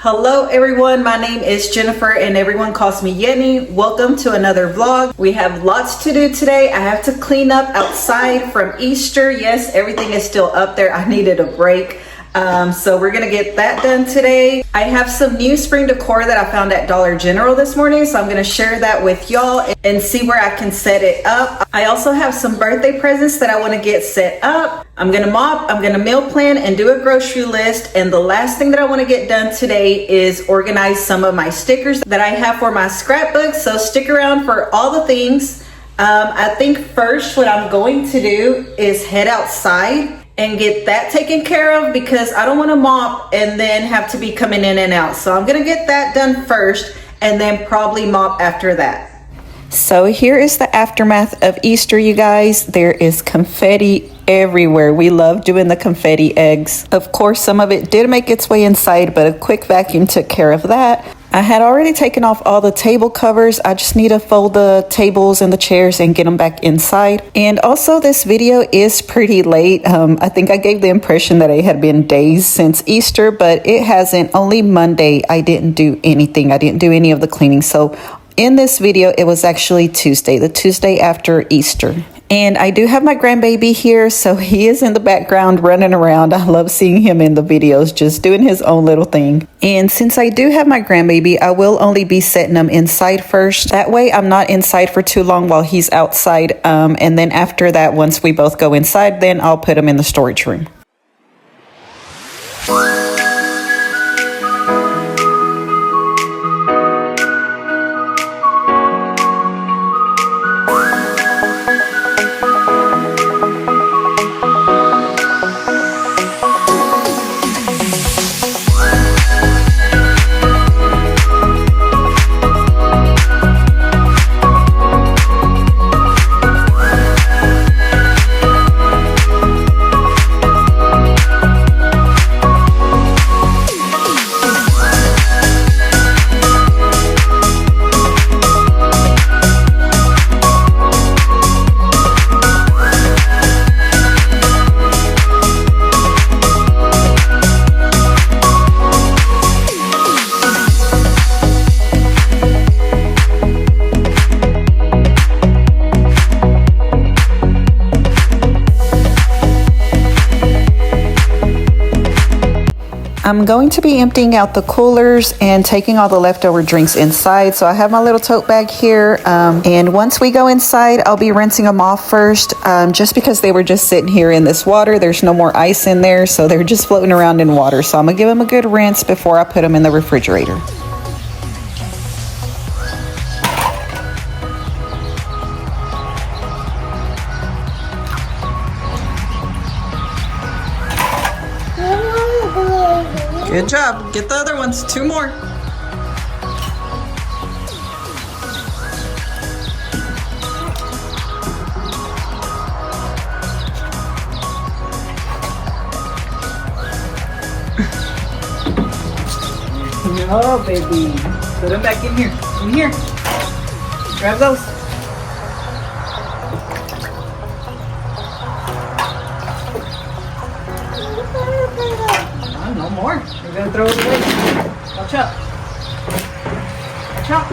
Hello everyone, my name is Jennifer and everyone calls me Yenny. Welcome to another vlog. We have lots to do today. I have to clean up outside from Easter. Yes, everything is still up there. I needed a break. So we're gonna get that done today. I have some new spring decor that I found at Dollar General this morning, so I'm gonna share that with y'all and see where I can set it up. I also have some birthday presents that I wanna get set up. I'm gonna mop, I'm gonna meal plan and do a grocery list. And the last thing that I wanna get done today is organize some of my stickers that I have for my scrapbook. So stick around for all the things. I think first what I'm going to do is head outside and get that taken care of because I don't want to mop and then have to be coming in and out. So I'm gonna get that done first and then probably mop after that. So here is the aftermath of Easter, you guys. There is confetti everywhere. We love doing the confetti eggs. Of course, some of it did make its way inside, but a quick vacuum took care of that. I had already taken off all the table covers. I just need to fold the tables and the chairs and get them back inside. And also this video is pretty late. I think I gave the impression that it had been days since Easter, but it hasn't. Only Monday I didn't do anything. I didn't do any of the cleaning. So in this video, it was actually Tuesday, the Tuesday after Easter. And I do have my grandbaby here, so he is in the background running around. I love seeing him in the videos, just doing his own little thing. And since I do have my grandbaby, I will only be setting him inside first. That way I'm not inside for too long while he's outside. And then after that, once we both go inside, then I'll put him in the storage room. I'm going to be emptying out the coolers and taking all the leftover drinks inside. So I have my little tote bag here. And once we go inside, I'll be rinsing them off first, just because they were just sitting here in this water. There's no more ice in there, so they're just floating around in water. So I'm gonna give them a good rinse before I put them in the refrigerator. Good job. Get the other ones. 2 more. No, baby. Put them back in here. In here. Grab those. No more. You're gonna throw it away. Watch out. Watch out.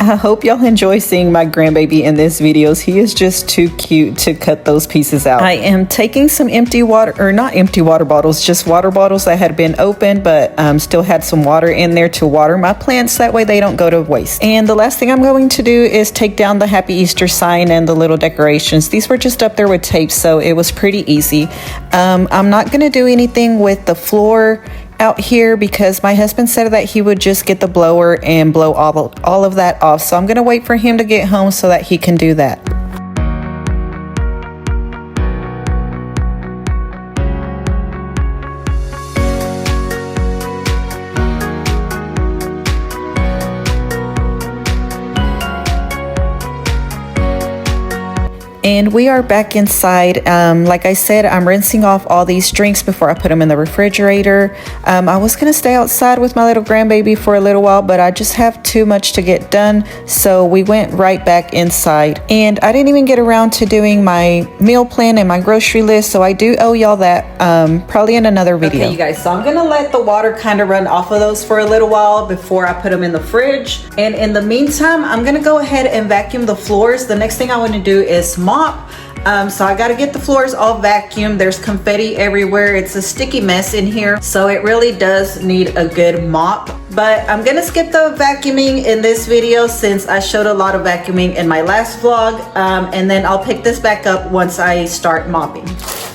I hope y'all enjoy seeing my grandbaby in this videos. He is just too cute to cut those pieces out. I am taking some empty water, or not empty water bottles, just water bottles that had been opened, but still had some water in there to water my plants. That way they don't go to waste. And the last thing I'm going to do is take down the Happy Easter sign and the little decorations. These were just up there with tape, so it was pretty easy. I'm not going to do anything with the floor out here because my husband said that he would just get the blower and blow all of that off. So I'm going to wait for him to get home so that he can do that. And we are back inside. Like I said, I'm rinsing off all these drinks before I put them in the refrigerator. I was gonna stay outside with my little grandbaby for a little while, but I just have too much to get done. So we went right back inside. And I didn't even get around to doing my meal plan and my grocery list. So I do owe y'all that probably in another video. Okay, you guys, so I'm gonna let the water kind of run off of those for a little while before I put them in the fridge. And in the meantime, I'm gonna go ahead and vacuum the floors. The next thing I wanna do is mop. So I got to get the floors all vacuumed. There's confetti everywhere. It's a sticky mess in here, so it really does need a good mop. But I'm gonna skip the vacuuming in this video since I showed a lot of vacuuming in my last vlog, and then I'll pick this back up once I start mopping.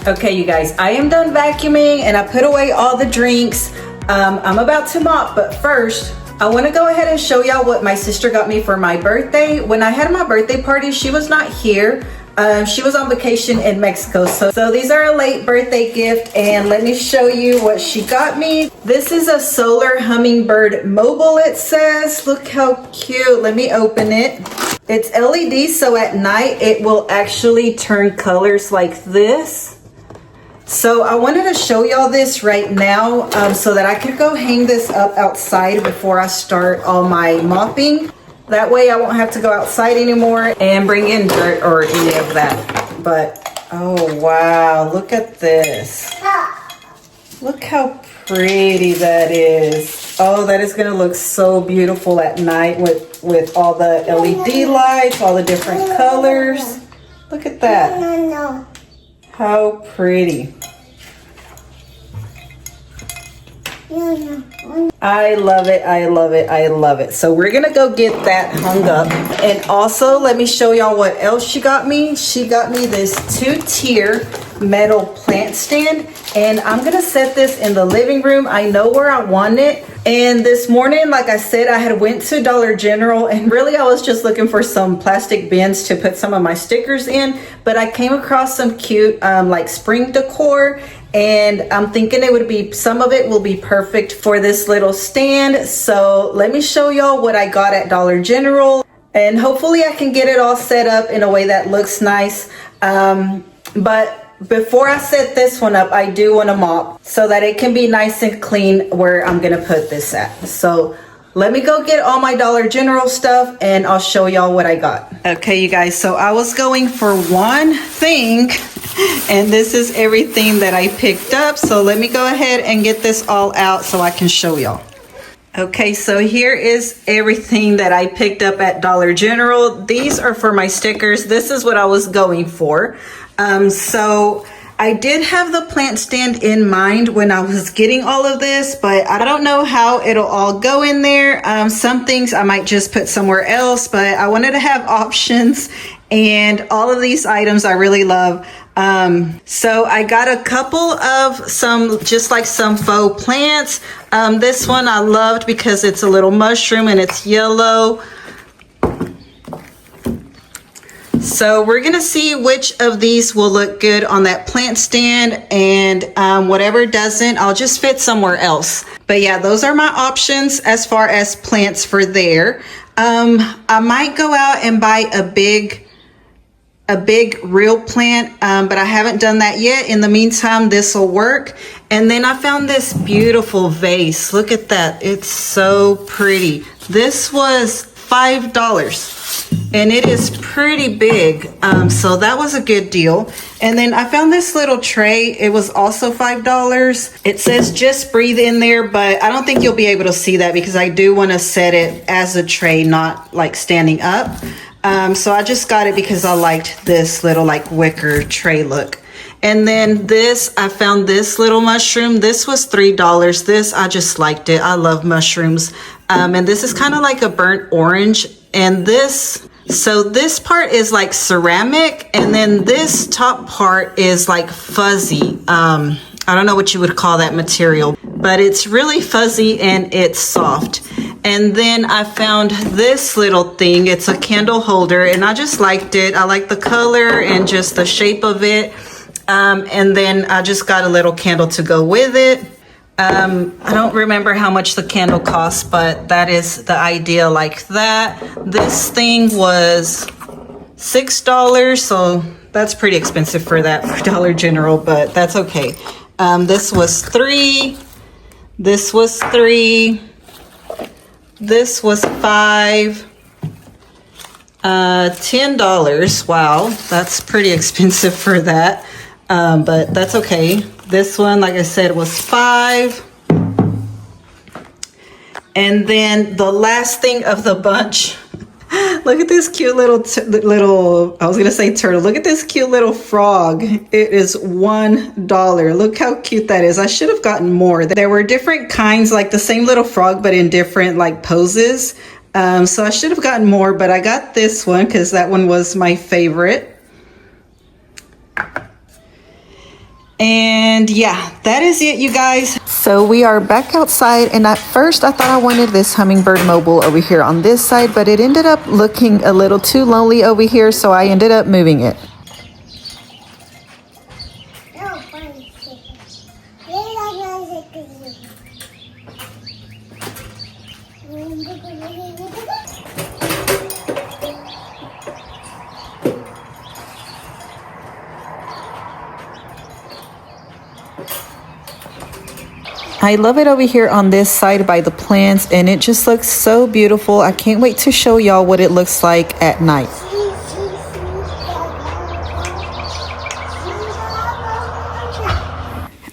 Okay, you guys, I am done vacuuming and I put away all the drinks. I'm about to mop, but first I want to go ahead and show y'all what my sister got me for my birthday. When I had my birthday party, she was not here. She was on vacation in Mexico. So these are a late birthday gift, and let me show you what she got me. This is a solar hummingbird mobile, it says. Look how cute. Let me open it. It's LED, so at night it will actually turn colors like this. So I wanted to show y'all this right now so that I could go hang this up outside before I start all my mopping. That way I won't have to go outside anymore and bring in dirt or any of that. But, oh wow, look at this. Look how pretty that is. Oh, that is gonna look so beautiful at night with all the LED lights, all the different colors. Look at that. How pretty. I love it, I love it, I love it. So we're gonna go get that hung up. And also, let me show y'all what else she got me. She got me this 2-tier metal plant stand, and I'm gonna set this in the living room. I know where I want it. And this morning, like I said, I had went to Dollar General, and really I was just looking for some plastic bins to put some of my stickers in, but I came across some cute like spring decor, and I'm thinking it would be, some of it will be perfect for this little stand. So let me show y'all what I got at Dollar General, and hopefully I can get it all set up in a way that looks nice. But before I set this one up, I do want to mop so that it can be nice and clean where I'm gonna put this at. So let me go get all my Dollar General stuff and I'll show y'all what I got. Okay, you guys, so I was going for one thing, and this is everything that I picked up. So let me go ahead and get this all out so I can show y'all. Okay, so here is everything that I picked up at Dollar General. These are for my stickers. This is what I was going for. So I did have the plant stand in mind when I was getting all of this, but I don't know how it'll all go in there. Some things I might just put somewhere else, but I wanted to have options, and all of these items I really love. So I got a couple of just like some faux plants. This one I loved because it's a little mushroom and it's yellow. So we're gonna see which of these will look good on that plant stand, and whatever doesn't, I'll just fit somewhere else. But yeah, those are my options as far as plants for there. I might go out and buy a big real plant, but I haven't done that yet. In the meantime, this will work. And then I found this beautiful vase. Look at that, it's so pretty. This was $5. And it is pretty big, so that was a good deal. And then I found this little tray. It was also $5. It says just breathe in there, but I don't think you'll be able to see that because I do want to set it as a tray, not like standing up. So I just got it because I liked this little like wicker tray look. And then this, I found this little mushroom. This was $3. This, I just liked it. I love mushrooms. And this is kind of like a burnt orange. And this, so this part is like ceramic, and then this top part is like fuzzy. I don't know what you would call that material, but it's really fuzzy and it's soft. And then I found this little thing. It's a candle holder, and I just liked it. I like the color and just the shape of it. And then I just got a little candle to go with it. I don't remember how much the candle costs, but that is the idea like that. This thing was $6, so that's pretty expensive for that for Dollar General, but that's okay. This was $3. This was $3. This was $5. $10. Wow, that's pretty expensive for that, but that's okay. This one, like I said, was $5. And then the last thing of the bunch, look at this cute little, I was gonna say turtle. Look at this cute little frog. It is $1. Look how cute that is. I should have gotten more. There were different kinds, like the same little frog, but in different like poses. So I should have gotten more, but I got this one because that one was my favorite. And yeah, that is it, you guys. So we are back outside, and at first I thought I wanted this hummingbird mobile over here on this side, but it ended up looking a little too lonely over here, so I ended up moving it. I love it over here on this side by the plants, and it just looks so beautiful. I can't wait to show y'all what it looks like at night.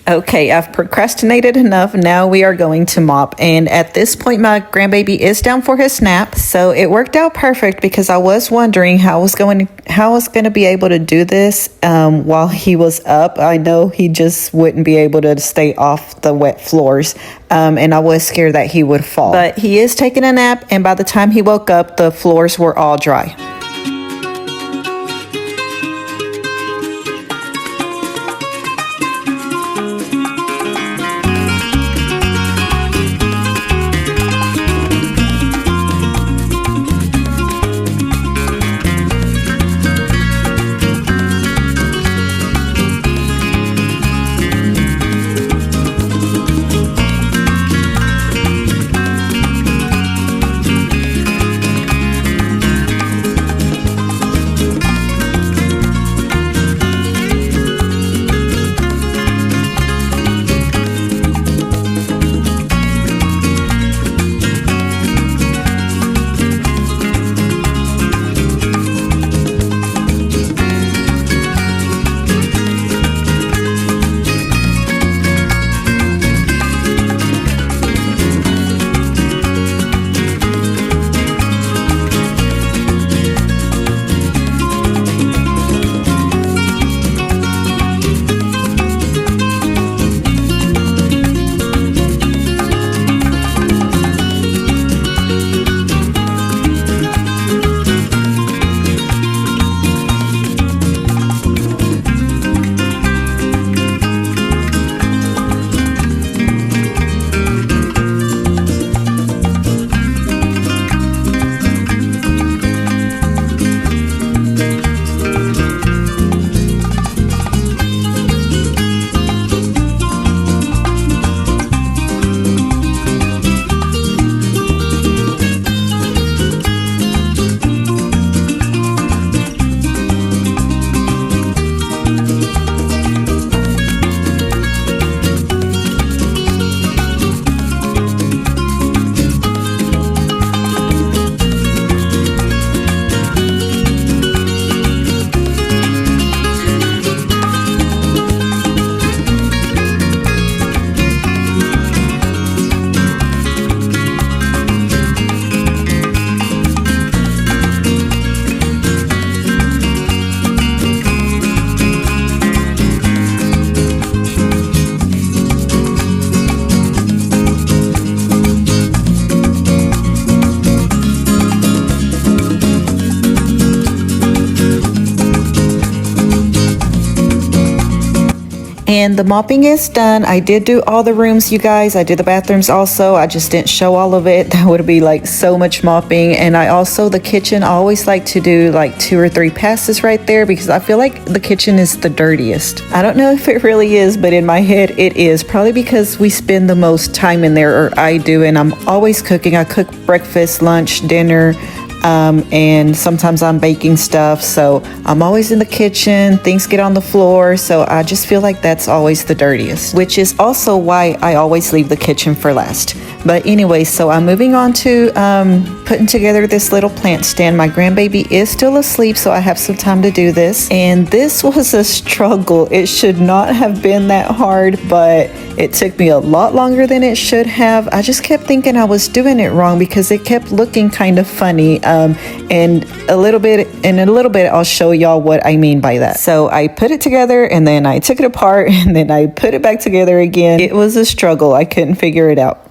Okay, I've procrastinated enough. Now we are going to mop. And at this point, my grandbaby is down for his nap. So it worked out perfect because I was wondering how I was going to be able to do this while he was up. I know he just wouldn't be able to stay off the wet floors. And I was scared that he would fall. But he is taking a nap. And by the time he woke up, the floors were all dry. And the mopping is done. I did do all the rooms, you guys. I did the bathrooms also. I just didn't show all of it. That would be like so much mopping. And I also, the kitchen, I always like to do like 2 or 3 passes right there because I feel like the kitchen is the dirtiest. I don't know if it really is, but in my head it is. Probably because we spend the most time in there, or I do, and I'm always cooking. I cook breakfast, lunch, dinner, and sometimes I'm baking stuff, so I'm always in the kitchen. Things get on the floor, so I just feel like that's always the dirtiest, which is also why I always leave the kitchen for last. But anyway, so I'm moving on to putting together this little plant stand. My grandbaby is still asleep, so I have some time to do this, and this was a struggle. It should not have been that hard, but it took me a lot longer than it should have. I just kept thinking I was doing it wrong because it kept looking kind of funny. And in a little bit I'll show y'all what I mean by that. So I put it together, and then I took it apart, and then I put it back together again. It was a struggle. I couldn't figure it out.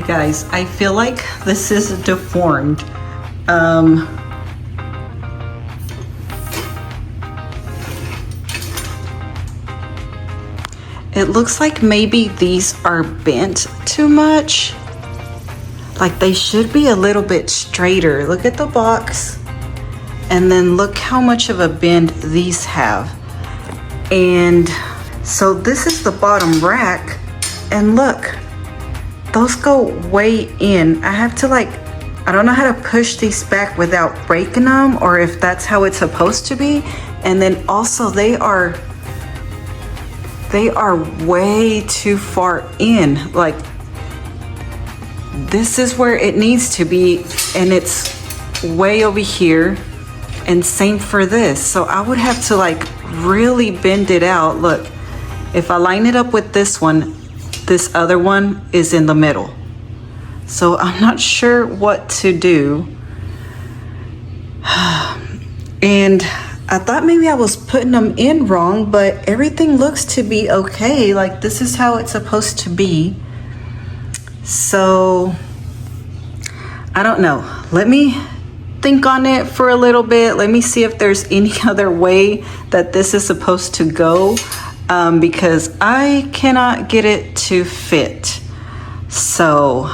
Guys, I feel like this is deformed. It looks like maybe these are bent too much. Like they should be a little bit straighter. Look at the box, and then look how much of a bend these have. And so this is the bottom rack, and look, those go way in. I have to I don't know how to push these back without breaking them, or if that's how it's supposed to be. And then also they are way too far in. Like this is where it needs to be, and it's way over here, and same for this. So I would have to really bend it out. Look, if I line it up with this one, this other one is in the middle. So I'm not sure what to do. And I thought maybe I was putting them in wrong, but everything looks to be okay. Like this is how it's supposed to be. So I don't know. Let me think on it for a little bit. Let me see if there's any other way that this is supposed to go. Because I cannot get it to fit. So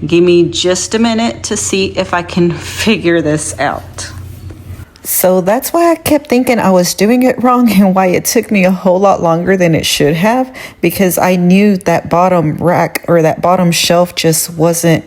give me just a minute to see if I can figure this out. So that's why I kept thinking I was doing it wrong, and why it took me a whole lot longer than it should have, because I knew that bottom rack or that bottom shelf just wasn't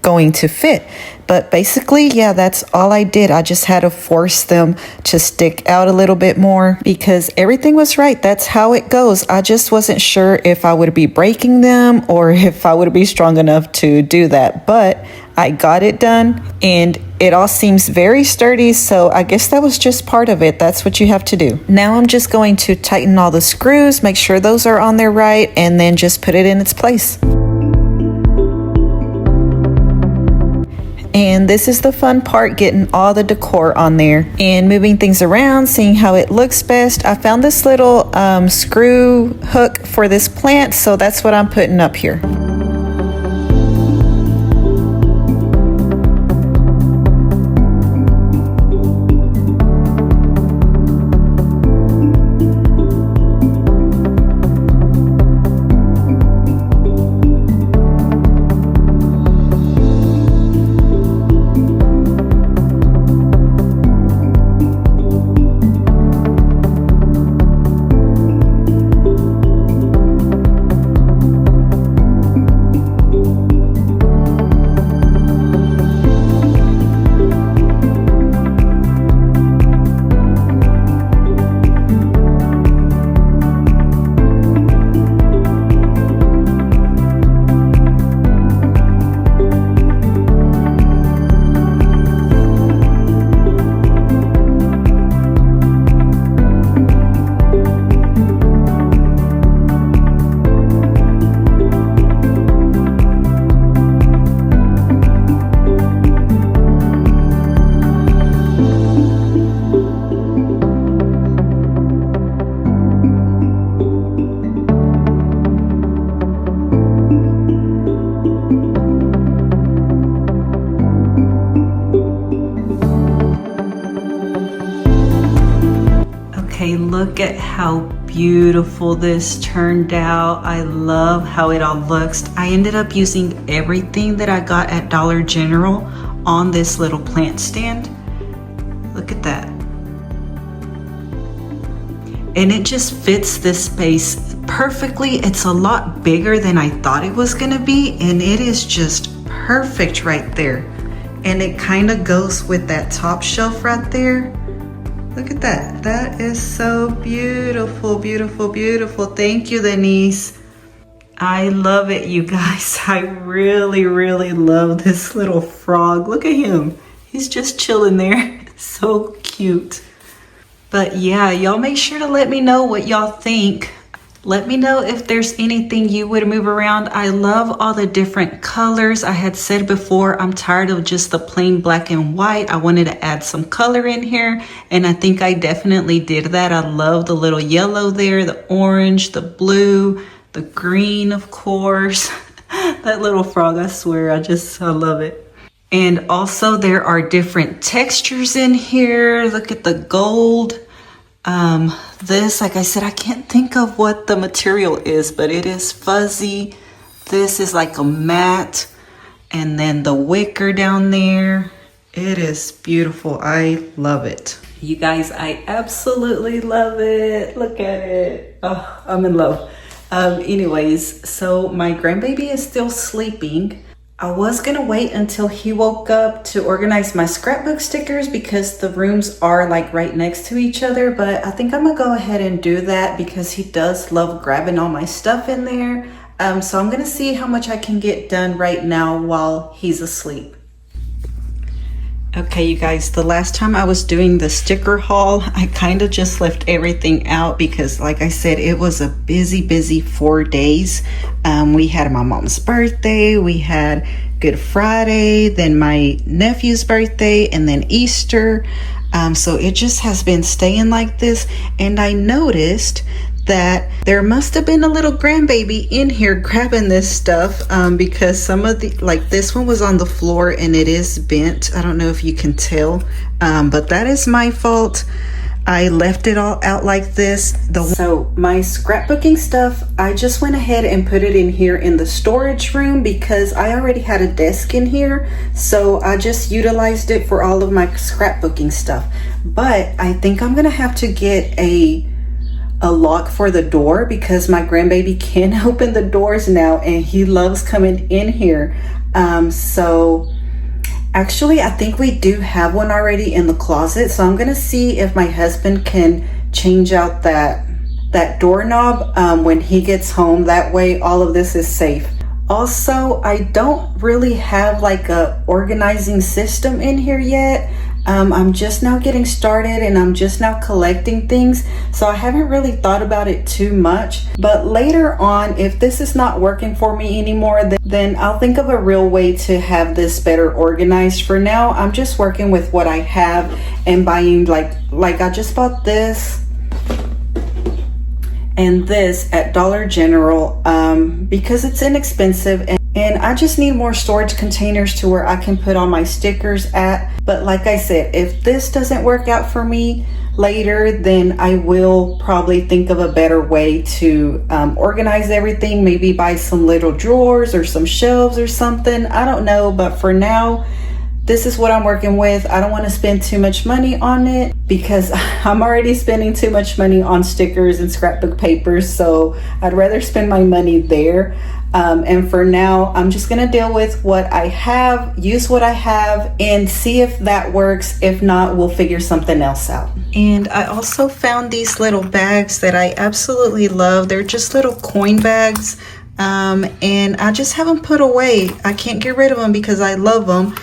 going to fit. But basically, yeah, that's all I did. I just had to force them to stick out a little bit more because everything was right. That's how it goes. I just wasn't sure if I would be breaking them or if I would be strong enough to do that. But I got it done, and it all seems very sturdy, so I guess that was just part of it. That's what you have to do. Now I'm just going to tighten all the screws, make sure those are on there right, and then just put it in its place. And this is the fun part, getting all the decor on there and moving things around, seeing how it looks best. I found this little screw hook for this plant, so that's what I'm putting up here. Okay, look at how beautiful this turned out. I love how it all looks. I ended up using everything that I got at Dollar General on this little plant stand. Look at that. And it just fits this space perfectly. It's a lot bigger than I thought it was gonna be, and it is just perfect right there. And it kind of goes with that top shelf right there. Look at that. That is so beautiful, beautiful, beautiful. Thank you, Denise. I love it, you guys. I really, really love this little frog. Look at him. He's just chilling there. So cute. But yeah, y'all make sure to let me know what y'all think. Let me know if there's anything you would move around. I love all the different colors. I had said before, I'm tired of just the plain black and white. I wanted to add some color in here, and I think I definitely did that. I love the little yellow there, the orange, the blue, the green, of course. That little frog, I swear, I love it. And also there are different textures in here. Look at the gold. This, like I said, I can't think of what the material is, but it is fuzzy. This is like a matte, and then the wicker down there. It is beautiful. I love it. You guys, I absolutely love it. Look at it. Oh, I'm in love. Anyways, so my grandbaby is still sleeping. I was gonna wait until he woke up to organize my scrapbook stickers because the rooms are like right next to each other, but I think I'm gonna go ahead and do that because he does love grabbing all my stuff in there. So I'm gonna see how much I can get done right now while he's asleep. Okay, you guys, the last time I was doing the sticker haul, I kind of just left everything out because, like I said, it was a busy 4 days. We had my mom's birthday, we had Good Friday, then my nephew's birthday, and then Easter. So it just has been staying like this. And I noticed that there must have been a little grandbaby in here grabbing this stuff because some of the, like this one was on the floor and it is bent. I don't know if you can tell, but that is my fault. I left it all out like this. So my scrapbooking stuff, I just went ahead and put it in here in the storage room because I already had a desk in here. So I just utilized it for all of my scrapbooking stuff. But I think I'm gonna have to get a lock for the door because my grandbaby can open the doors now and he loves coming in here. So actually I think we do have one already in the closet, so I'm gonna see if my husband can change out that doorknob when he gets home. That way all of this is safe. Also, I don't really have like a organizing system in here yet. I'm just now getting started and I'm just now collecting things, so I haven't really thought about it too much. But later on, if this is not working for me anymore, then I'll think of a real way to have this better organized. For now, I'm just working with what I have and buying like I just bought this and this at Dollar General because it's inexpensive, and I just need more storage containers to where I can put all my stickers at. But like I said, if this doesn't work out for me later, then I will probably think of a better way to organize everything. Maybe buy some little drawers or some shelves or something. I don't know, but for now, this is what I'm working with. I don't want to spend too much money on it because I'm already spending too much money on stickers and scrapbook papers. So I'd rather spend my money there. And for now, I'm just going to deal with what I have, use what I have, and see if that works. If not, we'll figure something else out. And I also found these little bags that I absolutely love. They're just little coin bags. And I just have them put away. I can't get rid of them because I love them.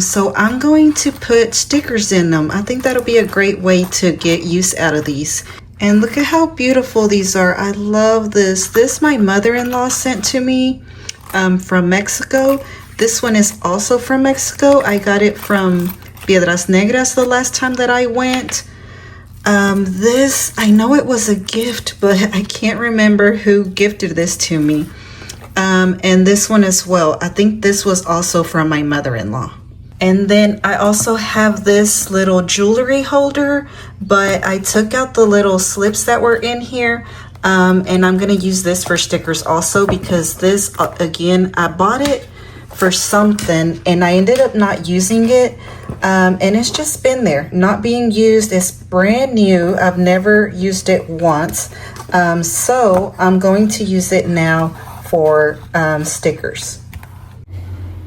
So I'm going to put stickers in them. I think that'll be a great way to get use out of these. And look at how beautiful these are. I love this. This my mother-in-law sent to me from Mexico. This one is also from Mexico. I got it from Piedras Negras the last time that I went. This, I know it was a gift, but I can't remember who gifted this to me. And this one as well. I think this was also from my mother-in-law. And then I also have this little jewelry holder, but I took out the little slips that were in here. And I'm gonna use this for stickers also, because this, again, I bought it for something and I ended up not using it. And it's just been there, not being used. It's brand new. I've never used it once. So I'm going to use it now for stickers.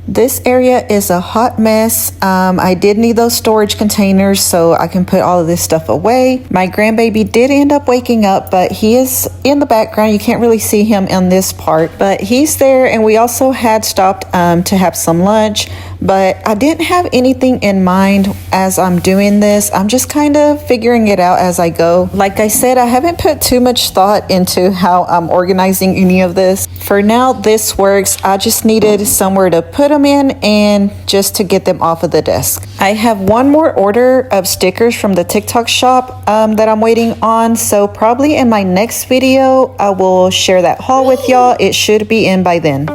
This area is a hot mess. I did need those storage containers so I can put all of this stuff away. My grandbaby did end up waking up, but he is in the background. You can't really see him in this part, but he's there. And we also had stopped to have some lunch, but I didn't have anything in mind as I'm doing this. I'm just kind of figuring it out as I go. Like I said, I haven't put too much thought into how I'm organizing any of this. For now, this works. I just needed somewhere to put them in and just to get them off of the desk. I have one more order of stickers from the TikTok shop that I'm waiting on. So probably in my next video, I will share that haul with y'all. It should be in by then.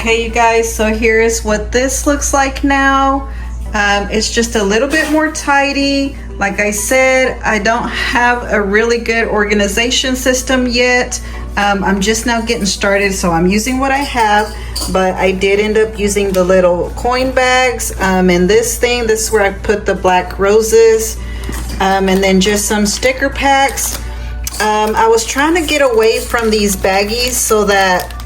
Okay, you guys, so here is what this looks like now. It's just a little bit more tidy. Like I said, I don't have a really good organization system yet. I'm just now getting started, so I'm using what I have, but I did end up using the little coin bags and this is where I put the black roses, and then just some sticker packs. I was trying to get away from these baggies so that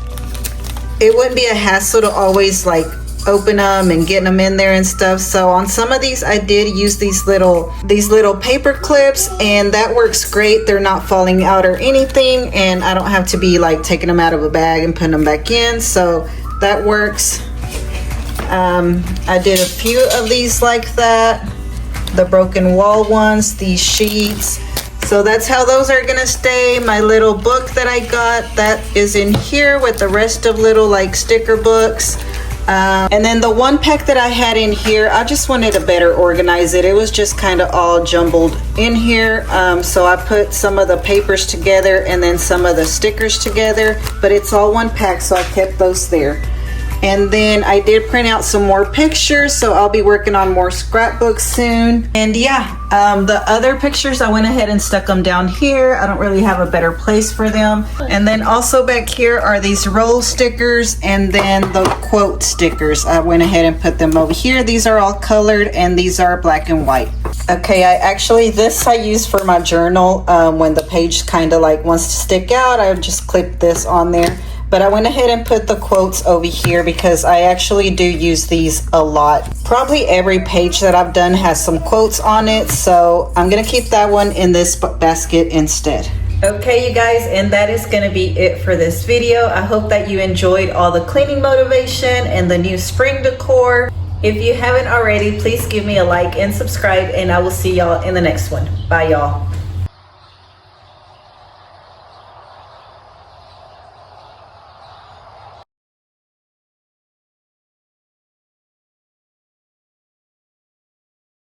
it wouldn't be a hassle to always like open them and getting them in there and stuff. So on some of these I did use these little paper clips, and that works great. They're not falling out or anything, and I don't have to be like taking them out of a bag and putting them back in, so that works. I did a few of these like that, the broken wall ones, these sheets. So that's how those are gonna stay. My little book that I got, that is in here with the rest of little like sticker books. And then the one pack that I had in here, I just wanted to better organize it. It was just kind of all jumbled in here. So I put some of the papers together and then some of the stickers together, but it's all one pack, so I kept those there. And then I did print out some more pictures, so I'll be working on more scrapbooks soon. And yeah, the other pictures, I went ahead and stuck them down here. I don't really have a better place for them. And then also back here are these roll stickers and then the quote stickers. I went ahead and put them over here. These are all colored and these are black and white. Okay, this I use for my journal. When the page kind of like wants to stick out, I just clip this on there. But I went ahead and put the quotes over here because I actually do use these a lot. Probably every page that I've done has some quotes on it, so I'm gonna keep that one in this basket instead. Okay, you guys, and that is gonna be it for this video. I hope that you enjoyed all the cleaning motivation and the new spring decor. If you haven't already, please give me a like and subscribe, and I will see y'all in the next one. Bye, y'all.